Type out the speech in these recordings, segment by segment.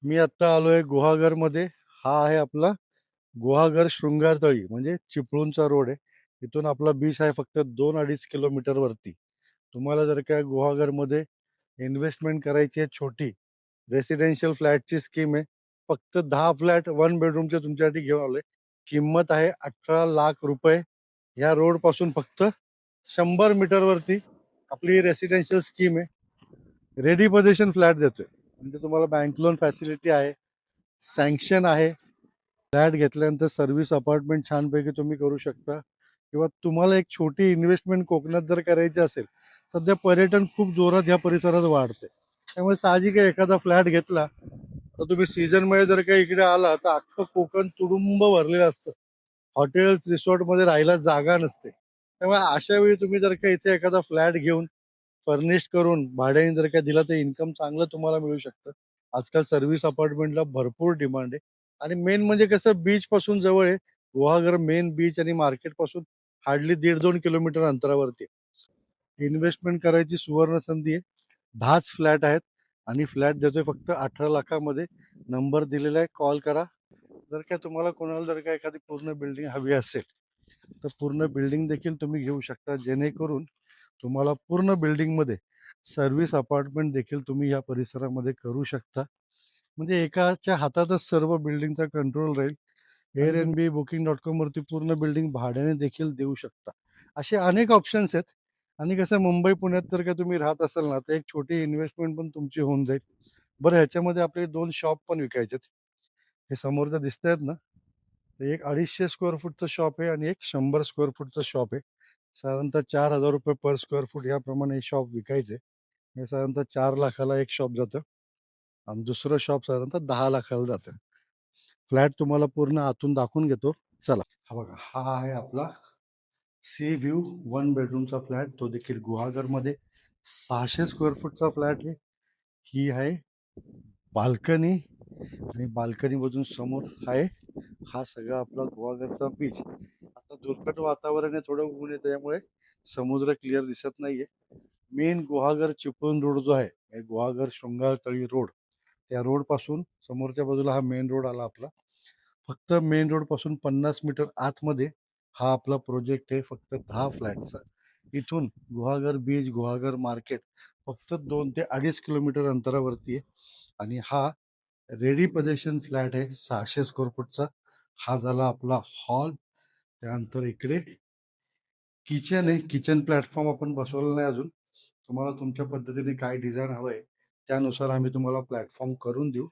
मी आत्ता आलोय गुहागरमध्ये. हा आहे आपला गुहागर शृंगारतळी, म्हणजे चिपळूणचा रोड आहे. इथून आपला बीच आहे फक्त 2-2.5 किलोमीटर वरती. तुम्हाला जर काय गुहागरमध्ये इन्व्हेस्टमेंट करायची आहे, छोटी रेसिडेन्शियल फ्लॅटची स्कीम आहे. फक्त 10 फ्लॅट 1 बेडरूमचे तुमच्यासाठी घेऊन आलोय. किंमत आहे 18 लाख रुपये. या रोड पासून फक्त 100 मीटर वरती आपली रेसिडेन्शियल स्कीम आहे. रेडी पोझिशन फ्लॅट देतोय, म्हणजे तुम्हाला बँक लोन फॅसिलिटी आहे, सँक्शन आहे. फ्लॅट घेतल्यानंतर सर्व्हिस अपार्टमेंट छानपैकी तुम्ही करू शकता. किंवा तुम्हाला एक छोटी इन्व्हेस्टमेंट कोकणात जर करायची असेल, सध्या पर्यटन खूप जोरात या परिसरात वाढते. त्यामुळे साहजिक आहे, एखादा फ्लॅट घेतला तर तुम्ही सीझनमध्ये जर काही इकडे आला तर अख्खं कोकण तुडुंब भरलेलं असतं. हॉटेल्स रिसॉर्टमध्ये राहायला जागा नसते. त्यामुळे अशा वेळी तुम्ही जर का इथे एखादा फ्लॅट घेऊन फर्निश करून भाड्याने जर काय दिला तर इन्कम चांगलं तुम्हाला मिळू शकतं. आजकाल सर्व्हिस अपार्टमेंटला भरपूर डिमांड आहे. आणि मेन म्हणजे कसं, बीच पासून जवळ आहे. गुहागर मेन बीच आणि मार्केट पासून हार्डली 1.5-2 किलोमीटर अंतरावरती आहे. इन्व्हेस्टमेंट करायची सुवर्ण संधी आहे. 10च फ्लॅट आहेत आणि फ्लॅट देतोय फक्त 18 लाखामध्ये. नंबर दिलेला आहे, कॉल करा. जर काय तुम्हाला कोणाला जर काय एखादी पूर्ण बिल्डिंग हवी असेल तर पूर्ण बिल्डिंग देखील तुम्ही घेऊ शकता, जेणेकरून तुम्हाला पूर्ण बिल्डिंगमध्ये सर्व्हिस अपार्टमेंट देखील तुम्ही या परिसरामध्ये करू शकता. म्हणजे एकाच्या हातातच सर्व बिल्डिंगचा कंट्रोल राहील. Airbnb Booking.com वरती पूर्ण बिल्डिंग भाड्याने देखील देऊ शकता. असे अनेक ऑप्शन्स आहेत. आणि कसं, मुंबई पुण्यात तर का तुम्ही राहत असाल ना, तर एक छोटी इन्व्हेस्टमेंट पण तुमची होऊन जाईल. बरं, ह्याच्यामध्ये आपले 2 शॉप पण विकायचे आहेत. हे समोरचं दिसत आहेत ना, तर एक 250 स्क्वेअर फूटचं शॉप आहे आणि एक 100 स्क्वेअर फूटचं शॉप आहे. साधारणतः 4,000 रुपये पर स्क्वेअर फूट याप्रमाणे हे शॉप विकायचे. हे साधारणतः 4 लाखाला एक शॉप जातं आणि दुसरं शॉप साधारणतः 10 लाखाला जातं. फ्लॅट तुम्हाला पूर्ण आतून दाखवून घेतो, चला. हा बघा, हा आहे आपला सी व्ह्यू 1 बेडरूमचा फ्लॅट, तो देखील गुहागरमध्ये. 600 स्क्वेअर फूटचा फ्लॅट आहे. ही आहे बाल्कनी आणि बाल्कनी मधून समोर आहे हा सगळा आपला गुहागरचा बीच. आता दुर्गट वातावरण आहे, थोडं ऊन आहे, त्यामुळे समुद्र क्लिअर दिसत नाहीये. मेन गुहागर चिपळूण रोड जो आहे, हे गुहागर शृंगारतळी रोड, त्या रोड पासून समोरच्या बाजूला हा मेन रोड आला आपला. फक्त मेन रोड पासून 50 मीटर आतमध्ये हा आपला प्रोजेक्ट आहे, फक्त 10 फ्लॅटचा. इथून गुहागर बीच, गुहागर मार्केट फक्त 2 ते 2.5 किलोमीटर अंतरावरती आहे. आणि हा रेडी पोझिशन फ्लॅट आहे 600 स्क्वेअर फूटचा. हा झाला आपला हॉल. त्यानंतर इकडे किचन आहे. किचन प्लॅटफॉर्म आपण बसवलं नाही अजून. तुम्हाला तुमच्या पद्धतीने काय डिझाईन हवंय त्यानुसार आम्ही तुम्हाला प्लॅटफॉर्म करून देऊ.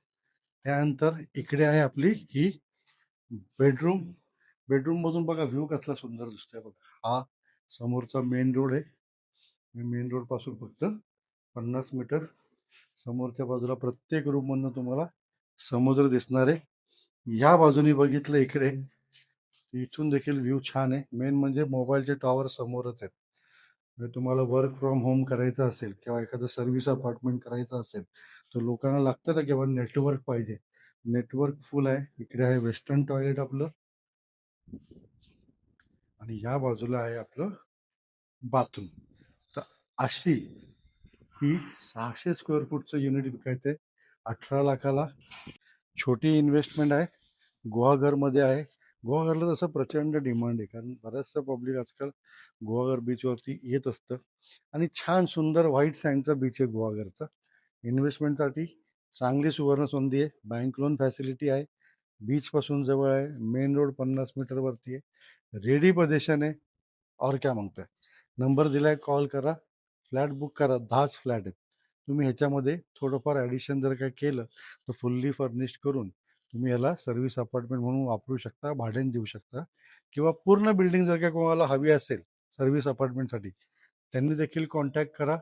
त्यानंतर इकडे आहे आपली ही बेडरूम. बेडरूम मधून बघा व्ह्यू कसला सुंदर दिसतोय बघा. हा समोरचा मेन रोड आहे. मेन रोड पासून फक्त 50 मीटर समोरच्या बाजूला प्रत्येक रूम मधनं तुम्हाला समुद्र दिसणार आहे. या बाजूने बघितलं इकडे, इथून देखील व्ह्यू छान आहे. मेन म्हणजे मोबाईलचे टॉवर समोरच आहेत. म्हणजे तुम्हाला वर्क फ्रॉम होम करायचं असेल किंवा एखादं सर्व्हिस अपार्टमेंट करायचं असेल तर लोकांना लागतं ना, किंवा नेटवर्क पाहिजे. नेटवर्क फुल आहे. इकडे आहे वेस्टर्न टॉयलेट आपलं आणि या बाजूला आहे आपलं बाथरूम. तर अशी ही 600 स्क्वेअर फूटचं युनिट विकायचंय 18 लाखाला. छोटी इन्व्हेस्टमेंट आहे. गुहागरमध्ये आहे. गुहागरला तसं प्रचंड डिमांड आहे, कारण बऱ्याचशा पब्लिक आजकाल गुहागर बीचवरती येत असतं. आणि छान सुंदर व्हाईट सँडचा बीच आहे गुहागरचा. इन्व्हेस्टमेंटसाठी चांगली सुवर्ण संधी आहे. बँक लोन फॅसिलिटी आहे. बीच पासून जवळ आहे. मेन रोड 50 मीटर वरती आहे. रेडी पोझिशन आहे. और क्या मागताय. नंबर दिलाय, कॉल करा, फ्लॅट बुक करा. 10च फ्लॅट आहेत. तुम्ही ह्याच्यामध्ये थोडंफार ॲडिशन जर काय केलं तर फुल्ली फर्निश्ड करून तुम्ही याला सर्व्हिस अपार्टमेंट म्हणून वापरू शकता, भाड्याने देऊ शकता. किंवा पूर्ण बिल्डिंग जर काय कोणाला हवी असेल सर्व्हिस अपार्टमेंटसाठी, त्यांनी देखील कॉन्टॅक्ट करा.